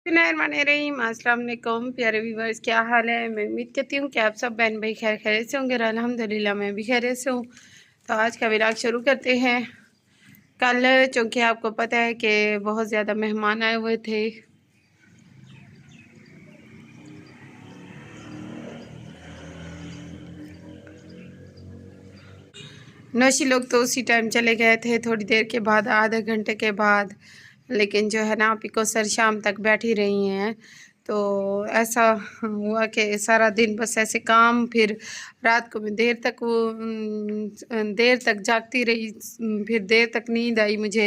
बिस्मिल्लाहिर्रहमानिर्रहीम। अस्सलाम वालेकुम प्यारे व्यूवर्स, क्या हाल है। मैं उम्मीद करती हूँ कि आप सब बहन भाई खैर खैरियत से होंगे और अल्हम्दुलिल्लाह मैं भी खैरियत से हूँ। तो आज का व्लॉग शुरू करते हैं। कल चूँकि आपको पता है कि बहुत ज़्यादा मेहमान आए हुए थे, नौशी लोग तो उसी टाइम चले गए थे, थोड़ी देर के बाद, आधे घंटे के बाद। लेकिन जो है ना, आप ही को सर शाम तक बैठी रही हैं। तो ऐसा हुआ कि सारा दिन बस ऐसे काम, फिर रात को मैं देर तक जागती रही, फिर देर तक नींद आई मुझे।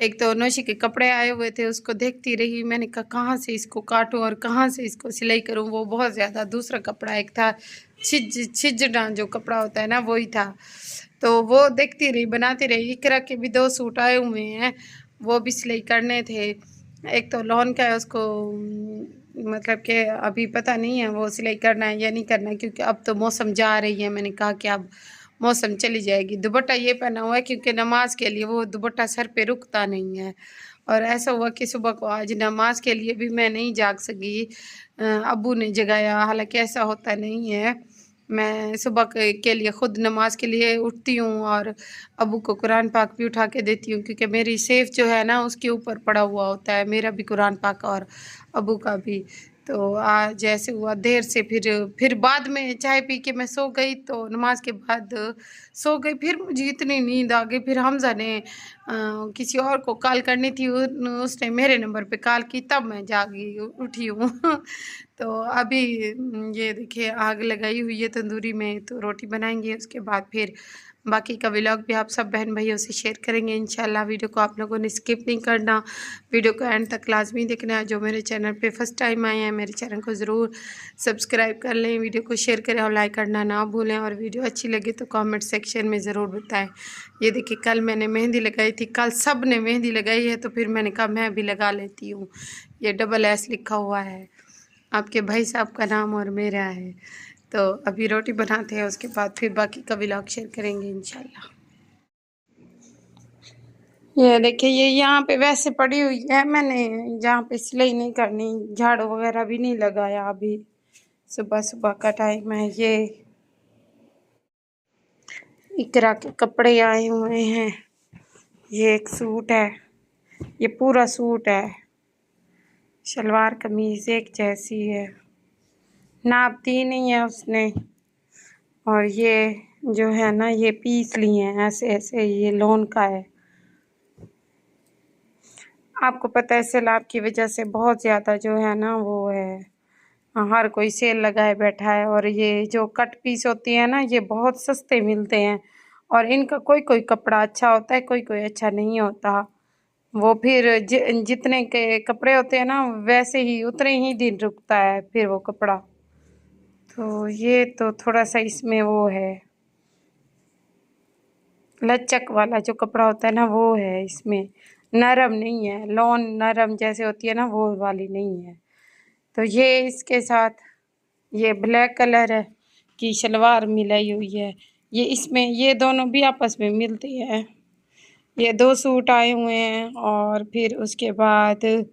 एक तो नौशी के कपड़े आए हुए थे, उसको देखती रही। मैंने कहा कहाँ से इसको काटूं और कहाँ से इसको सिलाई करूं। वो बहुत ज़्यादा, दूसरा कपड़ा एक था छिजड़ा जो कपड़ा होता है ना, वही था। तो वो देखती रही, बनाती रही। इकरा के भी 2 सूट आए हुए हैं, वो भी सिलाई करने थे। एक तो लॉन का है, उसको मतलब कि अभी पता नहीं है वो सिलाई करना है या नहीं करना है, क्योंकि अब तो मौसम जा रही है। मैंने कहा कि अब मौसम चली जाएगी। दुपट्टा ये पहना हुआ है क्योंकि नमाज के लिए वो दुपट्टा सर पे रुकता नहीं है। और ऐसा हुआ कि सुबह को आज नमाज के लिए भी मैं नहीं जाग सकी, अब्बू ने जगाया। हालांकि ऐसा होता नहीं है, मैं सुबह के लिए ख़ुद नमाज के लिए उठती हूँ और अब्बू को कुरान पाक भी उठा के देती हूँ, क्योंकि मेरी सेफ़ जो है ना उसके ऊपर पड़ा हुआ होता है, मेरा भी कुरान पाक और अब्बू का भी। तो आज जैसे हुआ देर से, फिर बाद में चाय पी के मैं सो गई। तो नमाज के बाद सो गई, फिर मुझे इतनी नींद आ गई। फिर हमज़ा ने किसी और को कॉल करनी थी, उसने मेरे नंबर पे कॉल की, तब मैं जागी उठी हूँ। तो अभी ये देखिए आग लगाई हुई है तंदूरी में, तो रोटी बनाएंगे। उसके बाद फिर बाकी का व्लॉग भी आप सब बहन भाइयों से शेयर करेंगे इंशाल्लाह। वीडियो को आप लोगों ने स्किप नहीं करना, वीडियो को एंड तक लाजमी देखना है। जो मेरे चैनल पे फर्स्ट टाइम आए हैं, मेरे चैनल को ज़रूर सब्सक्राइब कर लें, वीडियो को शेयर करें और लाइक करना ना भूलें। और वीडियो अच्छी लगे तो कमेंट सेक्शन में ज़रूर बताएं। ये देखिए कल मैंने मेहंदी लगाई थी, कल सब ने मेहंदी लगाई है, तो फिर मैंने कहा मैं भी लगा लेती हूँ। ये डबल एस लिखा हुआ है, आपके भाई साहब का नाम और मेरा है। तो अभी रोटी बनाते हैं, उसके बाद फिर बाकी का व्लॉग शेयर करेंगे इंशाल्लाह। ये देखिए, ये यहाँ पे वैसे पड़ी हुई है, मैंने जहाँ पे सिलाई नहीं करनी, झाड़ू वगैरह भी नहीं लगाया। अभी सुबह सुबह का टाइम है। ये इकरा के कपड़े आए हुए हैं, ये एक सूट है, ये पूरा सूट है, शलवार कमीज़ एक जैसी है, नाप दी नहीं है उसने। और ये जो है ना, ये पीस लिए हैं ऐसे ऐसे, ये लोन का है। आपको पता है सैलाब की वजह से बहुत ज़्यादा जो है ना वो है, हर कोई सेल लगाए बैठा है। और ये जो कट पीस होती है ना, ये बहुत सस्ते मिलते हैं। और इनका कोई कोई कपड़ा अच्छा होता है, कोई कोई अच्छा नहीं होता। वो फिर जितने के कपड़े होते हैं ना, वैसे ही उतने ही दिन रुकता है फिर वो कपड़ा। तो ये तो थोड़ा सा इसमें वो है, लचक वाला जो कपड़ा होता है ना वो है इसमें, नरम नहीं है। लॉन नरम जैसे होती है ना, वो वाली नहीं है। तो ये इसके साथ ये ब्लैक कलर है की शलवार मिलाई हुई है। ये इसमें ये दोनों भी आपस में मिलती है। ये 2 सूट आए हुए हैं। और फिर उसके बाद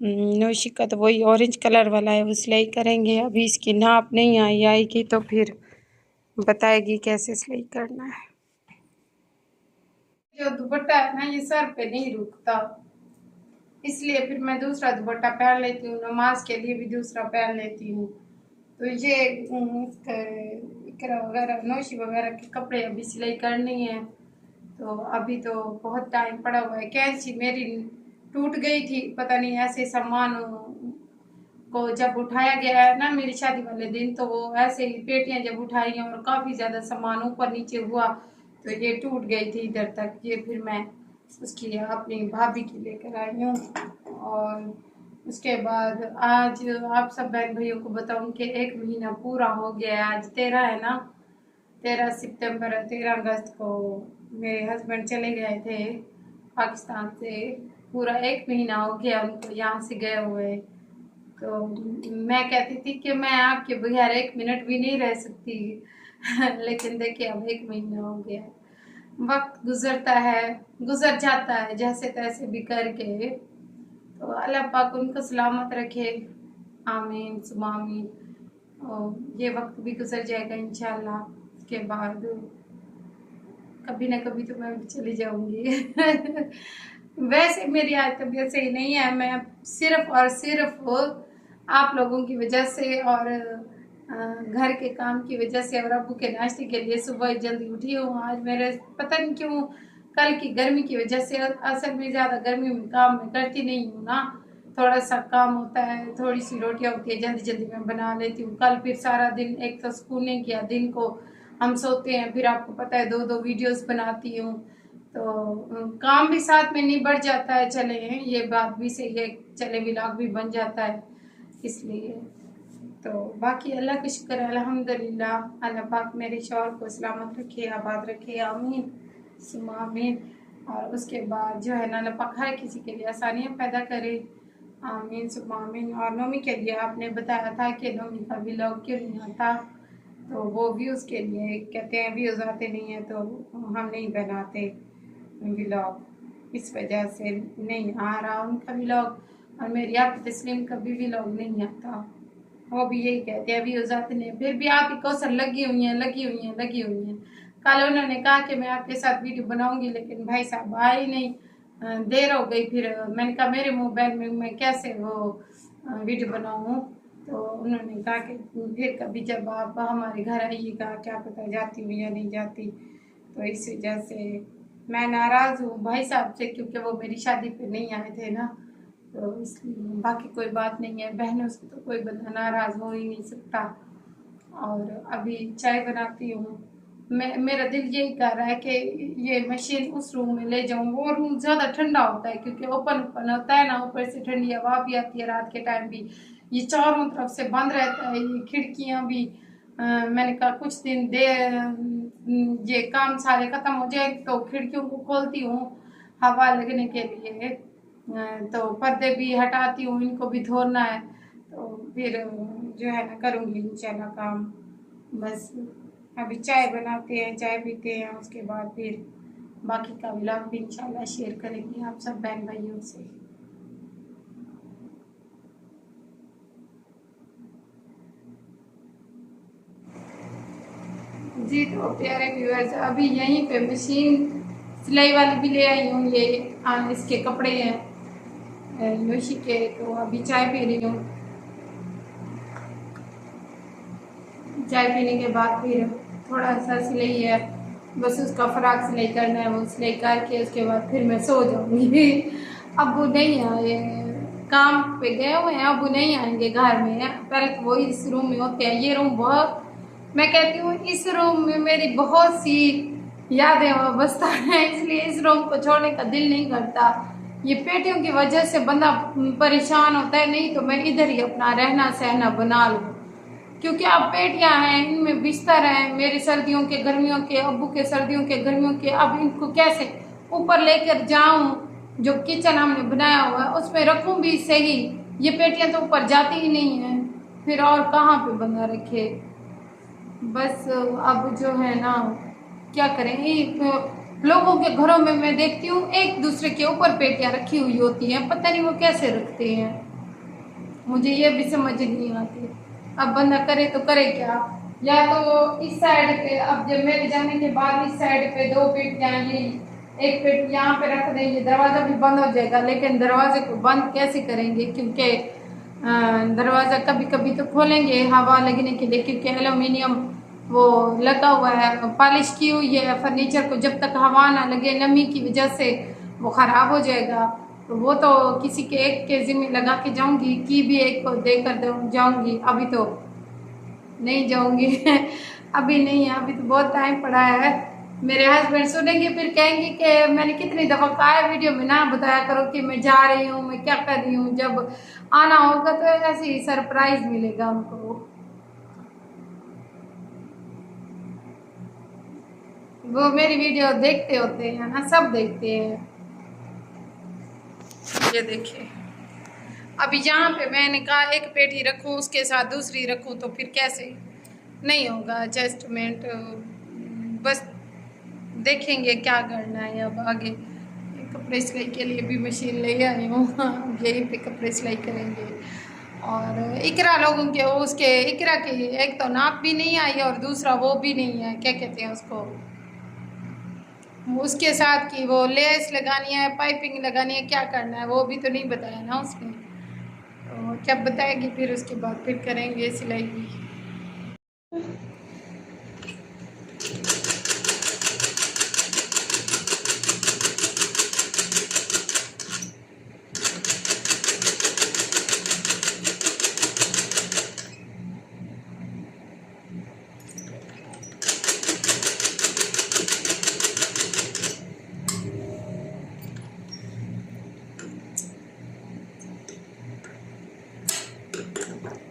नौशी का तो वही ऑरेंज कलर वाला है, वो सिलाई करेंगे। अभी इसकी नाप नहीं आएगी तो फिर बताएगी कैसे सिलाई करना है। जो दुपट्टा है ना, ये सर पे नहीं रुकता, इसलिए फिर मैं दूसरा दुपट्टा पहन लेती हूँ, नमाज के लिए भी दूसरा पहन लेती हूँ। तो ये इकरा वगैरह, नौशी वगैरह के कपड़े अभी सिलाई करनी है। तो अभी तो बहुत टाइम पड़ा हुआ है। कैंची मेरी टूट गई थी, पता नहीं ऐसे सामान को जब उठाया गया है ना मेरी शादी वाले दिन, तो वो ऐसे ही पेटियां जब उठाई हैं और काफ़ी ज़्यादा सामान ऊपर नीचे हुआ, तो ये टूट गई थी इधर तक। ये फिर मैं उसकी अपनी भाभी की लेकर आई हूँ। और उसके बाद आज आप सब बहन भाइयों को बताऊँ कि 1 महीना पूरा हो गया है। आज 13 है ना, 13 सितंबर है। 13 अगस्त को मेरे हस्बैंड चले गए थे पाकिस्तान से। पूरा 1 महीना हो गया उनको यहाँ से गए हुए। तो मैं कहती थी कि मैं आपके बगैर 1 मिनट भी नहीं रह सकती। लेकिन देखिए अब 1 महीना हो गया, वक्त गुजरता है, गुजर जाता है जैसे तैसे भी करके। तो अल्लाह पाक उनको सलामत रखे, आमीन सुमा आमीन। और ये वक्त भी गुजर जाएगा इंशाल्लाह, उसके बाद कभी ना कभी तो मैं भी चली जाऊंगी। वैसे मेरी आज तबीयत सही नहीं है, मैं सिर्फ और सिर्फ आप लोगों की वजह से और घर के काम की वजह से और अब्बू के नाश्ते के लिए सुबह जल्दी उठी हूँ। आज मेरे पता नहीं क्यों कल की गर्मी की वजह से, असल में ज़्यादा गर्मी में काम मैं करती नहीं हूँ ना, थोड़ा सा काम होता है, थोड़ी सी रोटियाँ होती है, जल्दी जल्दी मैं बना लेती हूँ। कल फिर सारा दिन एक तो स्कूल नहीं किया, दिन को हम सोते हैं, फिर आपको पता है 2-2 वीडियोस बनाती हूँ, तो काम भी साथ में निबट जाता है। चले ये बात भी सही है, चले व्लॉग भी बन जाता है, इसलिए तो बाकी अल्लाह का शुक्र है अल्हम्दुलिल्लाह। अल्लाह पाक मेरे शौहर को सलामत रखे, आबाद रखे, आमीन सुमा आमीन। और उसके बाद जो है ना अल्लाह पाक हर किसी के लिए आसानियाँ पैदा करे, आमीन सुमा आमीन। और नोमी के लिए आपने बताया था कि नोमी का व्लॉग क्यों नहीं आता, तो वो व्यूज़ के लिए कहते हैं, व्यूज़ आते नहीं हैं तो हम नहीं बनाते व्लॉग, इस वजह से नहीं आ रहा उनका व्लॉग। और मेरी आप तस्लीम का भी व्लॉग नहीं आता, वो भी यही कहते हैं व्यूज़ आते नहीं, फिर भी आप ही कौसर लगी हुई हैं, लगी हुई हैं, लगी हुई हैं। कल उन्होंने कहा कि मैं आपके साथ वीडियो बनाऊंगी, लेकिन भाई साहब आए नहीं, देर हो गई। फिर मैंने कहा मेरे मोबाइल में मैं कैसे वो वीडियो बनाऊँ, तो उन्होंने कहा कि फिर कभी जब आप हमारे घर आइएगा, क्या पता जाती हूँ या नहीं जाती। तो इस वजह से मैं नाराज़ हूँ भाई साहब से, क्योंकि वो मेरी शादी पे नहीं आए थे ना, तो इसलिए बाकी कोई बात नहीं है। बहनों से तो कोई बंदा नाराज़ हो ही नहीं सकता। और अभी चाय बनाती हूँ, मेरा दिल यही कर रहा है कि ये मशीन उस रूम में ले जाऊँ, वो रूम ज़्यादा ठंडा होता है क्योंकि ओपन ओपन होता है ना, ऊपर से ठंडी हवा भी आती है, रात के टाइम भी ये चारों तरफ से बंद रहता है, ये खिड़कियाँ भी। मैंने कहा कुछ दिन दे ये काम सारे ख़त्म हो जाए तो खिड़कियों को खोलती हूँ हवा लगने के लिए, तो पर्दे भी हटाती हूँ, इनको भी धोना है, तो फिर जो है ना करूँगी इंशाल्लाह काम। बस अभी चाय बनाते हैं, चाय पीते हैं, उसके बाद फिर बाकी का व्लॉग भी इंशाल्लाह शेयर करेंगे आप सब बहन भाइयों से। जी तो प्यारे व्यूअर्स, अभी यहीं पे मशीन सिलाई वाली भी ले आई हूँ, ये इसके कपड़े हैं लोशी के, तो अभी चाय पी रही हूँ। चाय पीने के बाद फिर थोड़ा सा सिलाई है, बस उसका फ्राक सिलाई करना है, वो सिलाई करके उसके बाद फिर मैं सो जाऊँगी। अबू नहीं आए, काम पे गए हुए हैं, अबू नहीं आएंगे घर में, पहले तो वो इस रूम में होते हैं। ये रूम बहुत, मैं कहती हूँ इस रूम में मेरी बहुत सी यादें वाबस्ता हैं, इसलिए इस रूम को छोड़ने का दिल नहीं करता। ये पेटियों की वजह से बंदा परेशान होता है, नहीं तो मैं इधर ही अपना रहना सहना बना लूँ, क्योंकि अब पेटियां हैं, इनमें बिस्तर है, मेरे सर्दियों के गर्मियों के, अब्बू के सर्दियों के गर्मियों के, अब इनको कैसे ऊपर लेकर जाऊं, जो किचन हमने बनाया हुआ है उसमें रखूं भी सही, ये पेटियां तो ऊपर जाती ही नहीं है, फिर और कहाँ पे बंदा रखे। बस अब जो है ना क्या करें, लोगों के घरों में मैं देखती हूँ एक दूसरे के ऊपर पेटियां रखी हुई होती हैं, पता नहीं वो कैसे रखते हैं, मुझे ये भी समझ नहीं आती। अब बंदा करे तो करे क्या, या तो इस साइड पे, अब जब मेरे जाने के बाद इस साइड पे 2 पेटियां, ये एक पेटी यहाँ पे रख देंगे, दरवाज़ा भी बंद हो जाएगा, लेकिन दरवाजे को बंद कैसे करेंगे, क्योंकि दरवाज़ा कभी कभी तो खोलेंगे हवा लगने के लिए, क्योंकि एल्यूमिनियम वो लगा हुआ है, पॉलिश की हुई है फर्नीचर को, जब तक हवा ना लगे नमी की वजह से वो ख़राब हो जाएगा। तो वो तो किसी के एक के ज़िम्मे लगा के जाऊंगी, की भी एक को देकर जाऊंगी, अभी तो नहीं जाऊंगी। अभी नहीं है, अभी तो बहुत टाइम पड़ा है। मेरे हस्बैंड सुनेंगे फिर कहेंगे कि मैंने कितनी दफ़ा कहा है वीडियो में ना बताया करो कि मैं जा रही हूँ, मैं क्या कर रही हूँ, जब आना होगा तो ऐसे ही सरप्राइज मिलेगा उनको। वो मेरी वीडियो देखते होते हैं ना, सब देखते हैं। ये देखिए, अभी यहाँ पे मैंने कहा एक पेटी रखूँ उसके साथ दूसरी रखूँ, तो फिर कैसे, नहीं होगा एडजस्टमेंट। बस देखेंगे क्या करना है अब आगे, कपड़े सिलाई के लिए भी मशीन ले आई हूँ। यहीं पे कपड़े सिलाई करेंगे। और इकरा लोगों के उसके इकरा की एक तो नाप भी नहीं आई और दूसरा वो भी नहीं है, क्या कहते हैं उसको, उसके साथ की वो लेस लगानी है, पाइपिंग लगानी है, क्या करना है वो भी तो नहीं बताया ना उसने। तो जब बताएगी फिर उसके बाद फिर करेंगे सिलाई भी।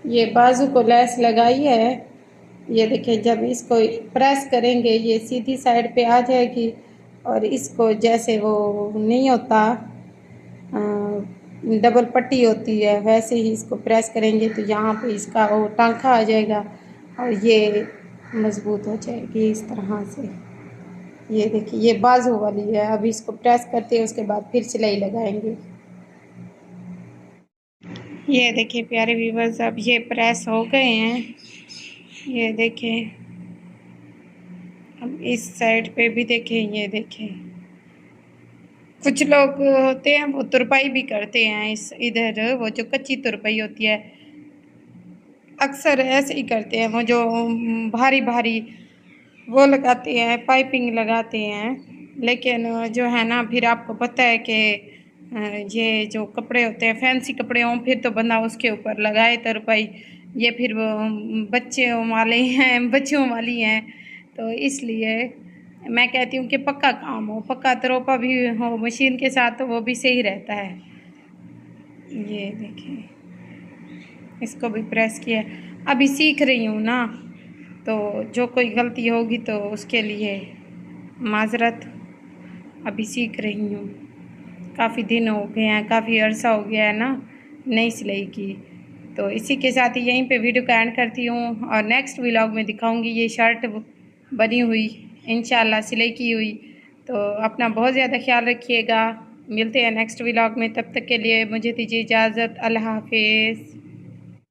ये बाजू को लेस लगाई है, ये देखिए जब इसको प्रेस करेंगे ये सीधी साइड पे आ जाएगी। और इसको जैसे वो नहीं होता डबल पट्टी होती है वैसे ही इसको प्रेस करेंगे तो यहाँ पे इसका वो टांका आ जाएगा और ये मज़बूत हो जाएगी इस तरह से। ये देखिए ये बाजू वाली है, अभी इसको प्रेस करते हैं उसके बाद फिर सिलाई लगाएंगे। ये देखिए प्यारे व्यूवर्स अब ये प्रेस हो गए हैं, ये देखें। अब इस साइड पे भी देखें, ये देखें कुछ लोग होते हैं वो तुरपाई भी करते हैं इस इधर, वो जो कच्ची तुरपाई होती है अक्सर ऐसे ही करते हैं, वो जो भारी भारी वो लगाते हैं, पाइपिंग लगाते हैं। लेकिन जो है ना फिर आपको पता है कि ये जो कपड़े होते हैं फैंसी कपड़े हों फिर तो बंदा उसके ऊपर लगाए तुरपाई, ये फिर वो बच्चों वाले हैं, बच्चों वाली हैं। तो इसलिए मैं कहती हूँ कि पक्का काम हो, पक्का तरोपा भी हो मशीन के साथ तो वो भी सही रहता है। ये देखिए इसको भी प्रेस किया, अभी सीख रही हूँ ना तो जो कोई गलती होगी तो उसके लिए माजरत, अभी सीख रही हूँ। काफ़ी दिन हो गए हैं, काफ़ी अर्सा हो गया है ना नई सिलाई की। तो इसी के साथ ही यहीं पे वीडियो का एंड करती हूँ और नेक्स्ट व्लॉग में दिखाऊंगी ये शर्ट बनी हुई इंशाल्लाह सिलाई की हुई। तो अपना बहुत ज़्यादा ख्याल रखिएगा, मिलते हैं नेक्स्ट व्लॉग में, तब तक के लिए मुझे दीजिए इजाज़त, अल्लाह हाफिज़।